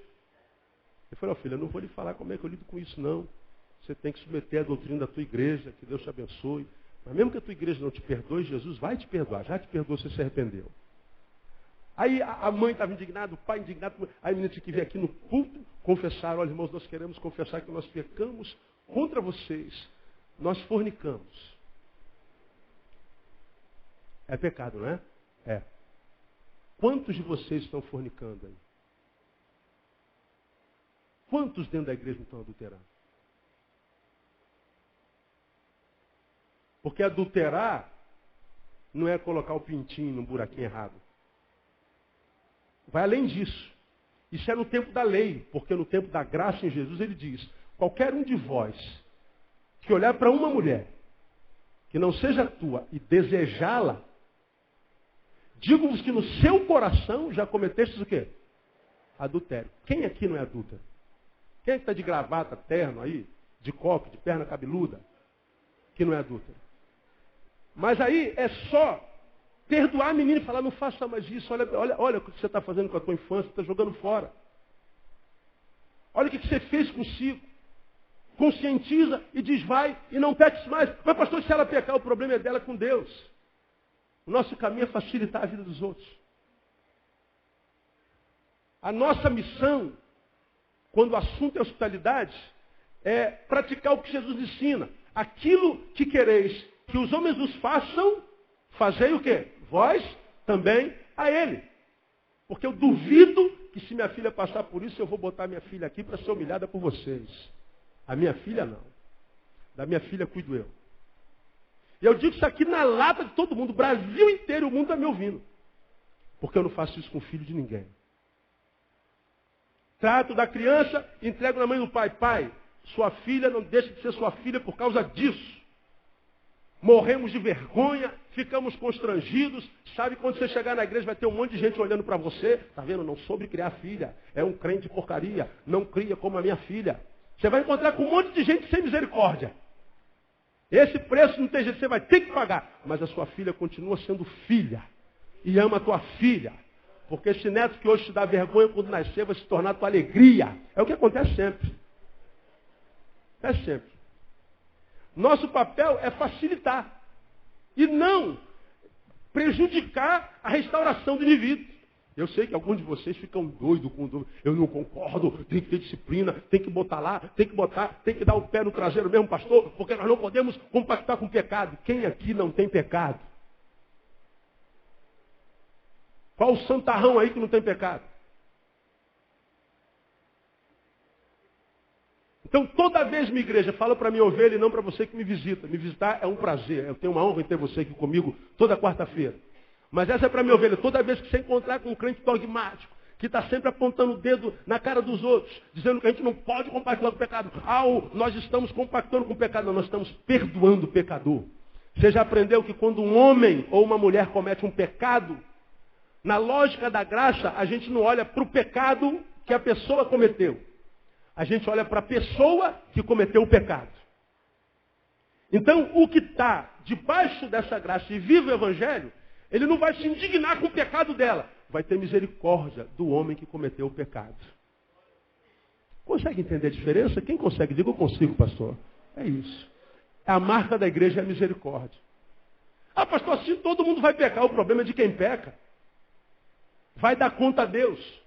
[SPEAKER 1] Eu falei, filho, eu não vou lhe falar como é que eu lido com isso, não. Você tem que submeter a doutrina da tua igreja, que Deus te abençoe. Mas mesmo que a tua igreja não te perdoe, Jesus vai te perdoar. Já te perdoou, você se arrependeu. Aí a mãe estava indignada, o pai indignado. Aí a menina tinha que vir aqui no púlpito confessar. Olha, irmãos, nós queremos confessar que nós pecamos contra vocês. Nós fornicamos. É pecado, não é? É. Quantos de vocês estão fornicando aí? Quantos dentro da igreja não estão adulterando? Porque adulterar não é colocar o pintinho no buraquinho errado. Vai além disso. Isso é no tempo da lei, porque no tempo da graça em Jesus ele diz, qualquer um de vós que olhar para uma mulher que não seja tua e desejá-la, digo-vos que no seu coração já cometestes o quê? Adultério. Quem aqui não é adúltero? Quem está de gravata, terno aí, de coque, de perna cabeluda, que não é adúltero? Mas aí é só perdoar a menina e falar, não faça mais isso, olha o que você está fazendo com a tua infância, está jogando fora. Olha o que você fez consigo. Conscientiza e diz, vai e não peques mais. Mas pastor, se ela pecar, o problema é dela com Deus. O nosso caminho é facilitar a vida dos outros. A nossa missão, quando o assunto é hospitalidade, é praticar o que Jesus ensina. Aquilo que quereis que os homens os façam, fazei o quê? Vós também a ele. Porque eu duvido que se minha filha passar por isso, eu vou botar minha filha aqui para ser humilhada por vocês. A minha filha não. Da minha filha cuido eu. E eu digo isso aqui na lata de todo mundo. O Brasil inteiro, o mundo está me ouvindo. Porque eu não faço isso com o filho de ninguém. Trato da criança, entrego na mãe do pai. Pai, sua filha não deixa de ser sua filha por causa disso. Morremos de vergonha, ficamos constrangidos. Sabe, quando você chegar na igreja vai ter um monte de gente olhando para você. Está vendo? Não soube criar filha. É um crente de porcaria. Não cria como a minha filha. Você vai encontrar com um monte de gente sem misericórdia. Esse preço não tem jeito, você vai ter que pagar. Mas a sua filha continua sendo filha. E ama a tua filha. Porque esse neto que hoje te dá vergonha, quando nascer, vai se tornar tua alegria. É o que acontece sempre. É sempre. Nosso papel é facilitar. E não prejudicar a restauração do indivíduo. Eu sei que alguns de vocês ficam doidos com dúvida. Eu não concordo, tem que ter disciplina, tem que botar lá, tem que dar o pé no traseiro mesmo, pastor, porque nós não podemos compactar com o pecado. Quem aqui não tem pecado? Qual o santarrão aí que não tem pecado? Então, toda vez minha igreja fala para minha ovelha e não para você que me visita. Me visitar é um prazer. Eu tenho uma honra em ter você aqui comigo toda quarta-feira. Mas essa é para minha ovelha. Toda vez que você encontrar com um crente dogmático, que está sempre apontando o dedo na cara dos outros, dizendo que a gente não pode compactuar com o pecado. Nós estamos compactuando com o pecado. Não, nós estamos perdoando o pecador. Você já aprendeu que quando um homem ou uma mulher comete um pecado, na lógica da graça, a gente não olha para o pecado que a pessoa cometeu. A gente olha para a pessoa que cometeu o pecado. Então, o que está debaixo dessa graça e vive o Evangelho, ele não vai se indignar com o pecado dela. Vai ter misericórdia do homem que cometeu o pecado. Consegue entender a diferença? Quem consegue? Diga, eu consigo, pastor. É isso. A marca da igreja é a misericórdia. Ah, pastor, assim todo mundo vai pecar. O problema é de quem peca. Vai dar conta a Deus.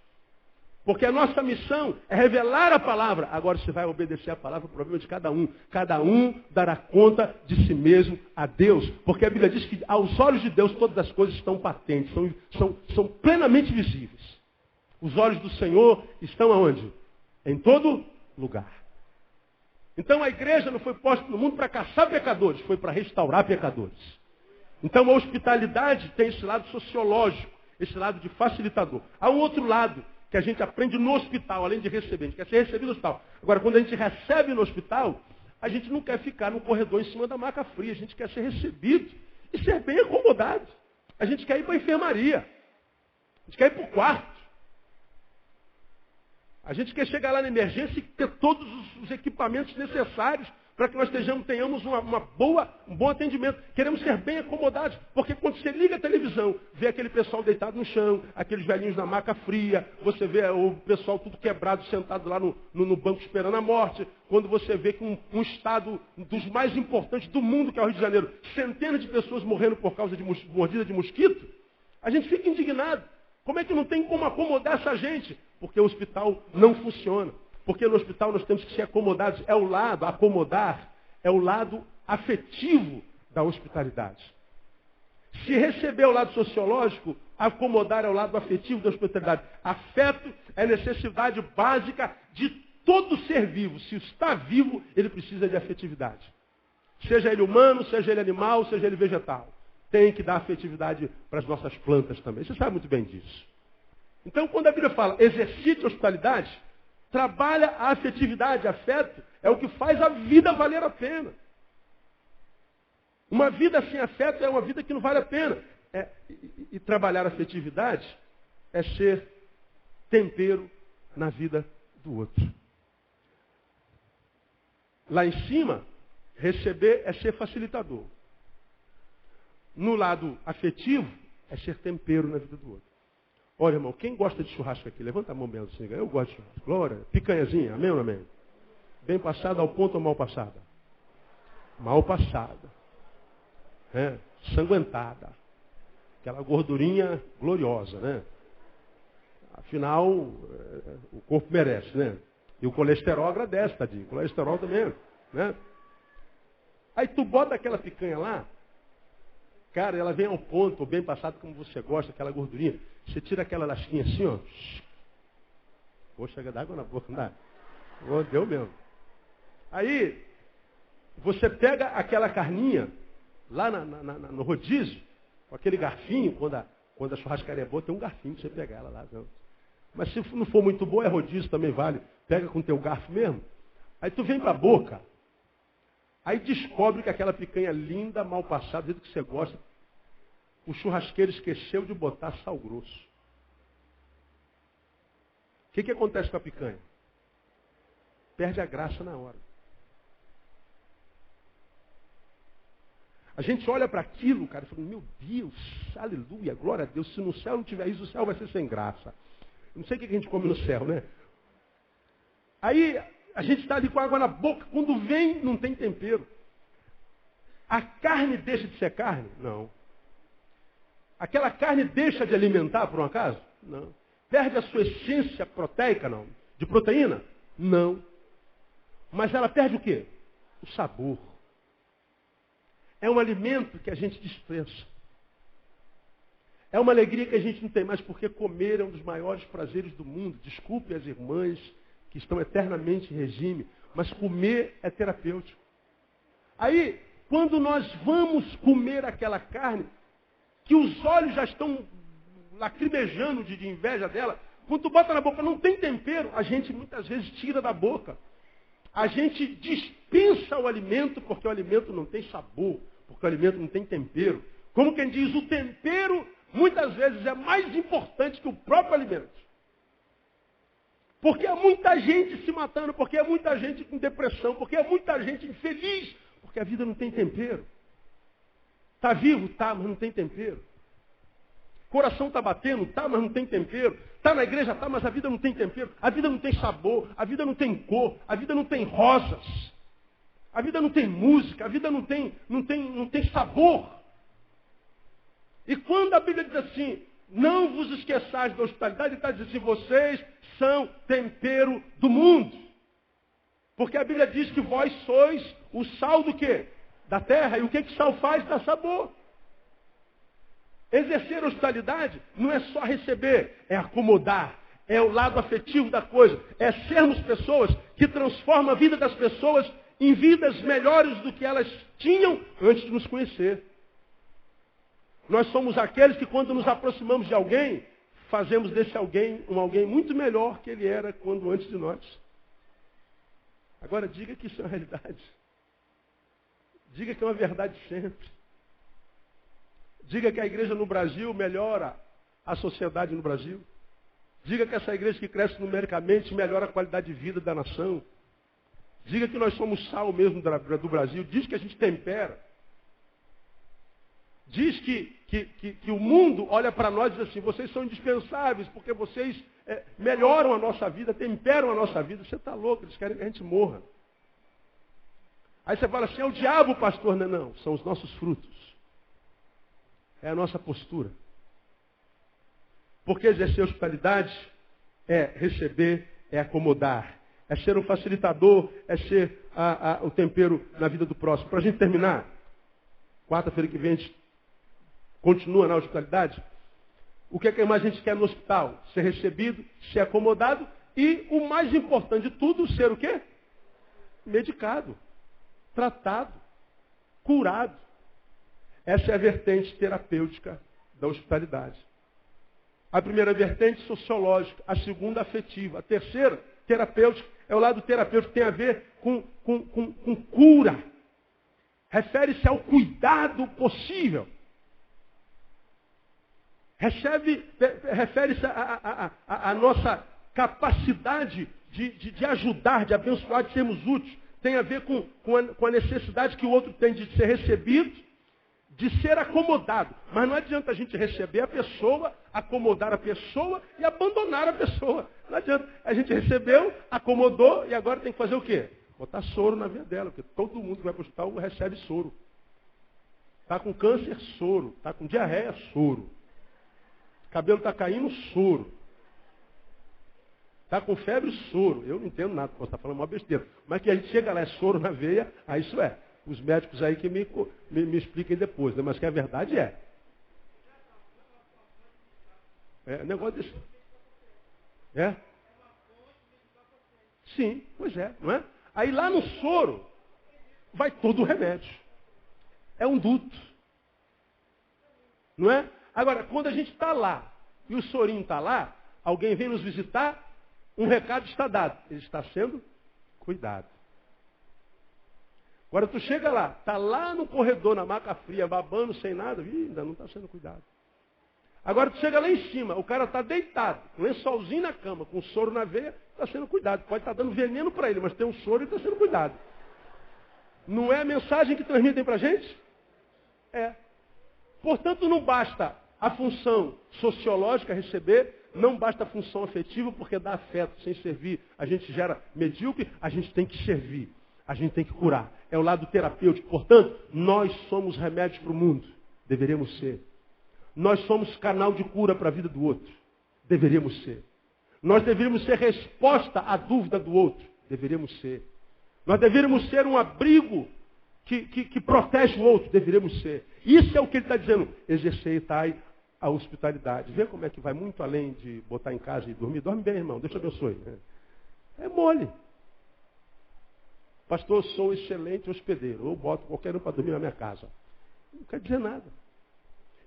[SPEAKER 1] Porque a nossa missão é revelar a palavra. Agora, se vai obedecer a palavra, o problema é de cada um. Cada um dará conta de si mesmo a Deus. Porque a Bíblia diz que aos olhos de Deus todas as coisas estão patentes, são plenamente visíveis. Os olhos do Senhor estão aonde? Em todo lugar. Então a igreja não foi posta no mundo para caçar pecadores, foi para restaurar pecadores. Então a hospitalidade tem esse lado sociológico, esse lado de facilitador. Há um outro lado que a gente aprende no hospital, além de receber. A gente quer ser recebido no hospital. Agora, quando a gente recebe no hospital, a gente não quer ficar no corredor em cima da maca fria. A gente quer ser recebido e ser bem acomodado. A gente quer ir para a enfermaria. A gente quer ir para o quarto. A gente quer chegar lá na emergência e ter todos os equipamentos necessários para que nós tenhamos um bom atendimento. Queremos ser bem acomodados, porque quando você liga a televisão, vê aquele pessoal deitado no chão, aqueles velhinhos na maca fria, você vê o pessoal tudo quebrado, sentado lá no banco esperando a morte, quando você vê que um estado dos mais importantes do mundo, que é o Rio de Janeiro, centenas de pessoas morrendo por causa de mordida de mosquito, a gente fica indignado. Como é que não tem como acomodar essa gente? Porque o hospital não funciona. Porque no hospital nós temos que ser acomodados. Acomodar é o lado afetivo da hospitalidade. Se receber o lado sociológico, acomodar é o lado afetivo da hospitalidade. Afeto é necessidade básica de todo ser vivo. Se está vivo, ele precisa de afetividade. Seja ele humano, seja ele animal, seja ele vegetal. Tem que dar afetividade para as nossas plantas também. Você sabe muito bem disso. Então, quando a Bíblia fala exercite a hospitalidade, trabalha a afetividade, afeto, é o que faz a vida valer a pena. Uma vida sem afeto é uma vida que não vale a pena. E trabalhar a afetividade é ser tempero na vida do outro. Lá em cima, receber é ser facilitador. No lado afetivo, é ser tempero na vida do outro. Olha, irmão, quem gosta de churrasco aqui? Levanta a mão bem assim. Eu gosto de churrasco. Glória. Picanhazinha. Amém ou não amém? Bem passada ao ponto ou mal passada? Mal passada. Sanguentada. Aquela gordurinha gloriosa, né? Afinal, o corpo merece, né? E o colesterol agradece, tadinho. O colesterol também, né? Aí tu bota aquela picanha lá, cara, ela vem ao ponto, bem passado como você gosta, aquela gordurinha. Você tira aquela lasquinha assim, ó. Poxa, dá água na boca, não dá? Oh, deu mesmo. Aí, você pega aquela carninha, lá no rodízio, com aquele garfinho, quando a churrascaria é boa, tem um garfinho pra você pegar ela lá. Não. Mas se não for muito boa, é rodízio, também vale. Pega com o teu garfo mesmo. Aí tu vem pra boca, aí descobre que aquela picanha linda, mal passada, do jeito que você gosta, o churrasqueiro esqueceu de botar sal grosso. O que acontece com a picanha? Perde a graça na hora. A gente olha para aquilo, cara, e fala, meu Deus, aleluia, glória a Deus, se no céu não tiver isso, o céu vai ser sem graça. Não sei o que a gente come no céu, né? Aí a gente está ali com água na boca, quando vem, não tem tempero. A carne deixa de ser carne? Não. Aquela carne deixa de alimentar, por um acaso? Não. Perde a sua essência proteica? Não. De proteína? Não. Mas ela perde o quê? O sabor. É um alimento que a gente dispensa. É uma alegria que a gente não tem mais, porque comer é um dos maiores prazeres do mundo. Desculpe as irmãs que estão eternamente em regime, mas comer é terapêutico. Aí, quando nós vamos comer aquela carne, que os olhos já estão lacrimejando de inveja dela, quando tu bota na boca não tem tempero, a gente muitas vezes tira da boca. A gente dispensa o alimento porque o alimento não tem sabor, porque o alimento não tem tempero. Como quem diz, o tempero muitas vezes é mais importante que o próprio alimento. Porque há muita gente se matando, porque há muita gente com depressão, porque há muita gente infeliz, porque a vida não tem tempero. Está vivo? Tá, mas não tem tempero. Coração está batendo? Tá, mas não tem tempero. Está na igreja? Tá, mas a vida não tem tempero. A vida não tem sabor, a vida não tem cor, a vida não tem rosas. A vida não tem música, a vida não tem sabor. E quando a Bíblia diz assim, não vos esqueçais da hospitalidade, ele está dizendo assim, vocês são tempero do mundo. Porque a Bíblia diz que vós sois o sal do quê? Da terra. E o que sal faz? Dá sabor. Exercer a hospitalidade não é só receber, é acomodar. É o lado afetivo da coisa. É sermos pessoas que transformam a vida das pessoas em vidas melhores do que elas tinham antes de nos conhecer. Nós somos aqueles que quando nos aproximamos de alguém, fazemos desse alguém um alguém muito melhor que ele era quando antes de nós. Agora diga que isso é uma realidade. Diga que é uma verdade sempre. Diga que a igreja no Brasil melhora a sociedade no Brasil. Diga que essa igreja que cresce numericamente melhora a qualidade de vida da nação. Diga que nós somos sal mesmo do Brasil. Diz que a gente tempera. Diz que o mundo olha para nós e diz assim, vocês são indispensáveis porque vocês melhoram a nossa vida, temperam a nossa vida. Você está louco, eles querem que a gente morra. Aí você fala assim, é o diabo, pastor. Não, não, são os nossos frutos. É a nossa postura. Porque exercer hospitalidade é receber, é acomodar. É ser um facilitador, é ser o tempero na vida do próximo. Para a gente terminar, quarta-feira que vem a gente continua na hospitalidade. O que é que mais a gente quer no hospital? Ser recebido, ser acomodado e, o mais importante de tudo, ser o quê? Medicado, tratado, curado. Essa é a vertente terapêutica da hospitalidade. A primeira vertente sociológica, a segunda afetiva, a terceira terapêutica é o lado terapêutico que tem a ver com cura, refere-se ao cuidado possível. Refere-se à nossa capacidade de ajudar, de abençoar, de sermos úteis. Tem a ver com a necessidade que o outro tem de ser recebido, de ser acomodado. Mas não adianta a gente receber a pessoa, acomodar a pessoa e abandonar a pessoa. Não adianta. A gente recebeu, acomodou e agora tem que fazer o quê? Botar soro na veia dela, porque todo mundo que vai para o hospital recebe soro. Está com câncer, soro. Está com diarreia, soro. Cabelo está caindo, soro. Está com febre, soro. Eu não entendo nada, posso estar falando uma besteira. Mas que a gente chega lá, é soro na veia, aí isso é. Os médicos aí que me expliquem depois, né? Mas que a verdade é. É negócio desse. É? Sim, pois é, não é? Aí lá no soro vai todo o remédio. É um duto. Não é? Agora, quando a gente está lá e o sorinho está lá, alguém vem nos visitar, um recado está dado. Ele está sendo cuidado. Agora tu chega lá, está lá no corredor, na maca fria, babando sem nada, ainda não está sendo cuidado. Agora tu chega lá em cima, o cara está deitado, com lençolzinho na cama, com soro na veia, está sendo cuidado. Pode estar dando veneno para ele, mas tem um soro e está sendo cuidado. Não é a mensagem que transmitem para a gente? É. Portanto, não basta a função sociológica receber, não basta a função afetiva, porque dá afeto. Sem servir, a gente gera medíocre, a gente tem que servir. A gente tem que curar. É o lado terapêutico. Portanto, nós somos remédios para o mundo. Deveríamos ser. Nós somos canal de cura para a vida do outro. Deveríamos ser. Nós deveríamos ser resposta à dúvida do outro. Deveríamos ser. Nós deveríamos ser um abrigo que protege o outro. Deveríamos ser. Isso é o que ele está dizendo. Exercitai a hospitalidade. Vê como é que vai muito além de botar em casa e dormir. Dorme bem, irmão. Deus te abençoe. É mole. Pastor, eu sou um excelente hospedeiro. Eu boto qualquer um para dormir na minha casa. Não quer dizer nada.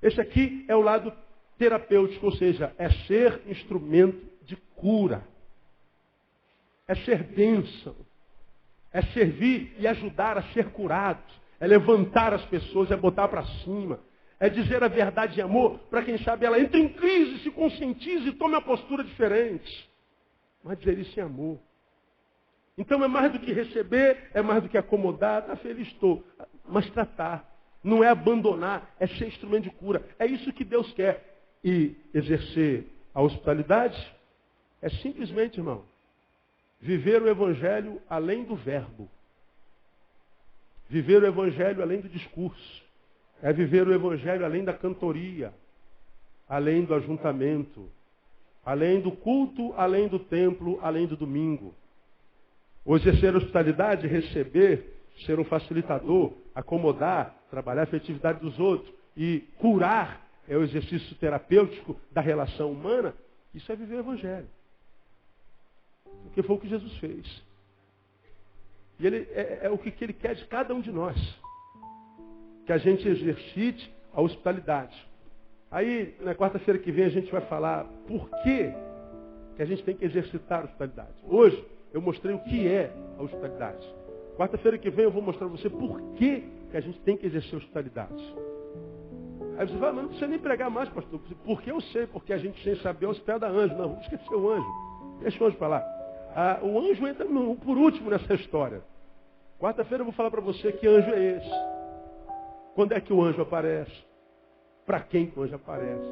[SPEAKER 1] Esse aqui é o lado terapêutico, ou seja, é ser instrumento de cura. É ser bênção. É servir e ajudar a ser curado. É levantar as pessoas, é botar para cima. É dizer a verdade em amor, para quem sabe ela entra em crise, se conscientize e tome uma postura diferente. Mas dizer isso em amor. Então é mais do que receber, é mais do que acomodar, está feliz, estou. Mas tratar, não é abandonar, é ser instrumento de cura. É isso que Deus quer. E exercer a hospitalidade é simplesmente, irmão, viver o Evangelho além do verbo. Viver o Evangelho além do discurso. É viver o Evangelho além da cantoria, além do ajuntamento, além do culto, além do templo, além do domingo. O exercer a hospitalidade, receber, ser um facilitador, acomodar, trabalhar a afetividade dos outros e curar é o exercício terapêutico da relação humana, isso é viver o Evangelho. Porque foi o que Jesus fez. E ele, é o que ele quer de cada um de nós. Que a gente exercite a hospitalidade. Aí, na quarta-feira que vem, a gente vai falar por que a gente tem que exercitar a hospitalidade. Hoje, eu mostrei o que é a hospitalidade. Quarta-feira que vem eu vou mostrar para você por que a gente tem que exercer a hospitalidade. Aí você fala, mas não precisa nem pregar mais, pastor. Porque eu sei, porque a gente sem saber hospeda anjo. Não, vamos esquecer o anjo. Deixa o anjo para lá. O anjo entra por último nessa história. Quarta-feira eu vou falar para você que anjo é esse. Quando é que o anjo aparece? Para quem o anjo aparece?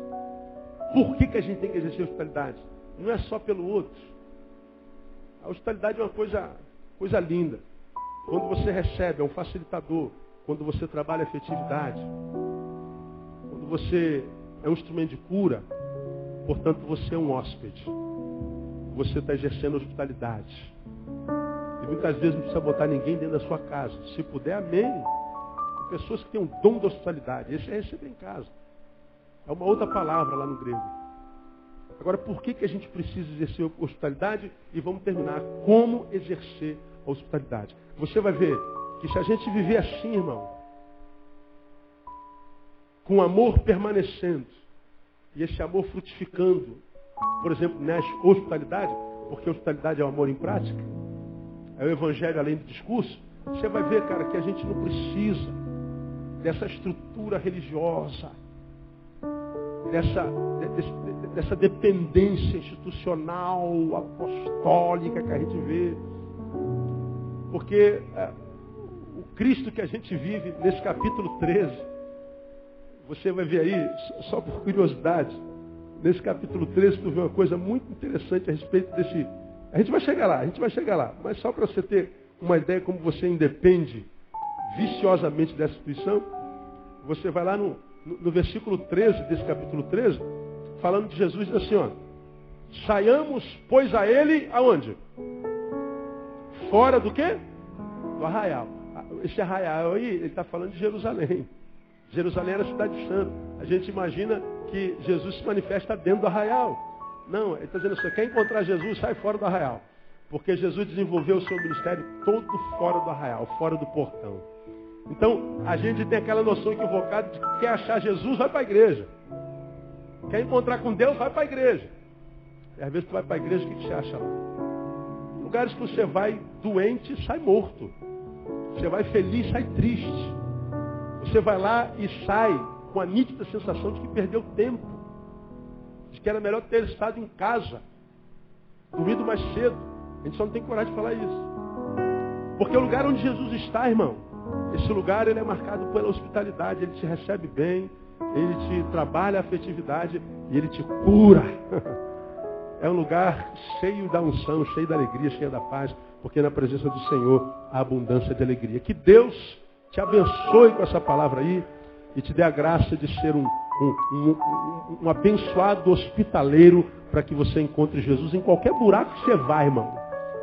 [SPEAKER 1] Por que a gente tem que exercer a hospitalidade? Não é só pelo outro. A hospitalidade é uma coisa linda. Quando você recebe, é um facilitador. Quando você trabalha a afetividade. Quando você é um instrumento de cura. Portanto, você é um hóspede. Você está exercendo a hospitalidade. E muitas vezes não precisa botar ninguém dentro da sua casa. Se puder, amém. Tem pessoas que têm um dom da hospitalidade. Esse é receber em casa. É uma outra palavra lá no grego. Agora, por que a gente precisa exercer a hospitalidade? E vamos terminar. Como exercer a hospitalidade? Você vai ver que se a gente viver assim, irmão, com amor permanecendo, e esse amor frutificando, por exemplo, nessa hospitalidade, porque a hospitalidade é o amor em prática, é o evangelho além do discurso, você vai ver, cara, que a gente não precisa dessa estrutura religiosa, dessa dependência institucional, apostólica que a gente vê. Porque o Cristo que a gente vive nesse capítulo 13, você vai ver aí, só por curiosidade, nesse capítulo 13 tu vê uma coisa muito interessante a respeito desse... A gente vai chegar lá, mas só para você ter uma ideia como você independe viciosamente dessa instituição, você vai lá no versículo 13 desse capítulo 13, falando de Jesus, diz assim, ó, saiamos, pois, a ele, aonde? Fora do quê? Do arraial. Esse arraial aí, ele está falando de Jerusalém. Jerusalém era a cidade santa. A gente imagina que Jesus se manifesta dentro do arraial. Não, ele está dizendo assim, quer encontrar Jesus, sai fora do arraial. Porque Jesus desenvolveu o seu ministério todo fora do arraial, fora do portão. Então, a gente tem aquela noção equivocada de que quer achar Jesus, vai para a igreja. Quer encontrar com Deus, vai para a igreja. E às vezes tu vai para a igreja, o que você acha lá? Lugares que você vai doente, sai morto. Você vai feliz, sai triste. Você vai lá e sai com a nítida sensação de que perdeu tempo. De que era melhor ter estado em casa, dormido mais cedo. A gente só não tem coragem de falar isso. Porque o lugar onde Jesus está, irmão, esse lugar ele é marcado pela hospitalidade. Ele te recebe bem, ele te trabalha a afetividade e ele te cura. É um lugar cheio da unção, cheio da alegria, cheio da paz, porque na presença do Senhor há abundância de alegria. Que Deus te abençoe com essa palavra aí e te dê a graça de ser um abençoado hospitaleiro para que você encontre Jesus em qualquer buraco que você vai, irmão.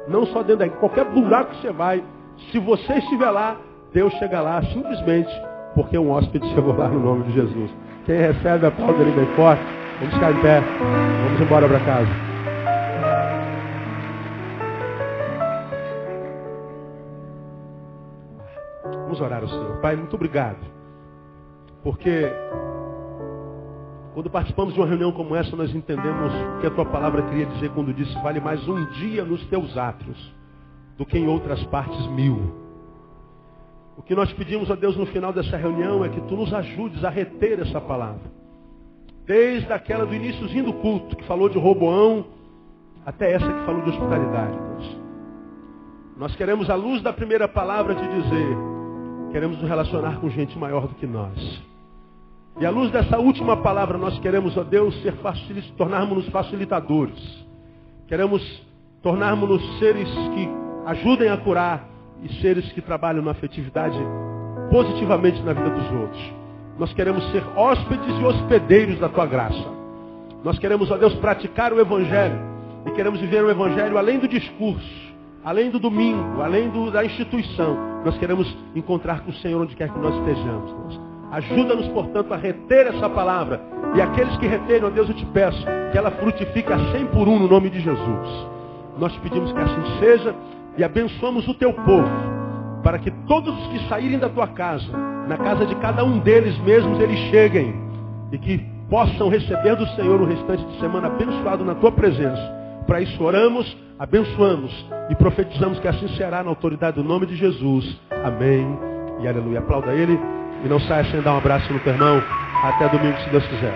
[SPEAKER 1] Não só dentro daqui, qualquer buraco que você vai. Se você estiver lá, Deus chega lá simplesmente porque um hóspede chegou lá no nome de Jesus. Quem recebe a palavra dele bem forte, vamos ficar em pé, vamos embora para casa. Vamos orar ao Senhor. Pai, muito obrigado. Porque quando participamos de uma reunião como essa, nós entendemos o que a tua palavra queria dizer quando disse, vale mais um dia nos teus átrios do que em outras partes 1000. O que nós pedimos a Deus no final dessa reunião é que tu nos ajudes a reter essa palavra. Desde aquela do iníciozinho do culto, que falou de Roboão, até essa que falou de hospitalidade, Deus. Nós queremos, à luz da primeira palavra, te dizer, queremos nos relacionar com gente maior do que nós. E à luz dessa última palavra, nós queremos, ó Deus, tornarmos-nos facilitadores. Queremos tornarmos-nos seres que ajudem a curar e seres que trabalham na afetividade positivamente na vida dos outros. Nós queremos ser hóspedes e hospedeiros da tua graça. Nós queremos, ó Deus, praticar o Evangelho. E queremos viver o Evangelho além do discurso, além do domingo, além da instituição. Nós queremos encontrar com o Senhor onde quer que nós estejamos, Deus. Ajuda-nos, portanto, a reter essa palavra. E aqueles que reterem, ó Deus, eu te peço que ela frutifique a 100 por 1 no nome de Jesus. Nós te pedimos que assim seja e abençoamos o teu povo, para que todos os que saírem da tua casa, na casa de cada um deles mesmos, eles cheguem e que possam receber do Senhor o restante de semana abençoado na tua presença. Para isso oramos, abençoamos e profetizamos que assim será na autoridade do nome de Jesus. Amém e aleluia. Aplauda ele e não saia sem dar um abraço no teu irmão. Até domingo, se Deus quiser.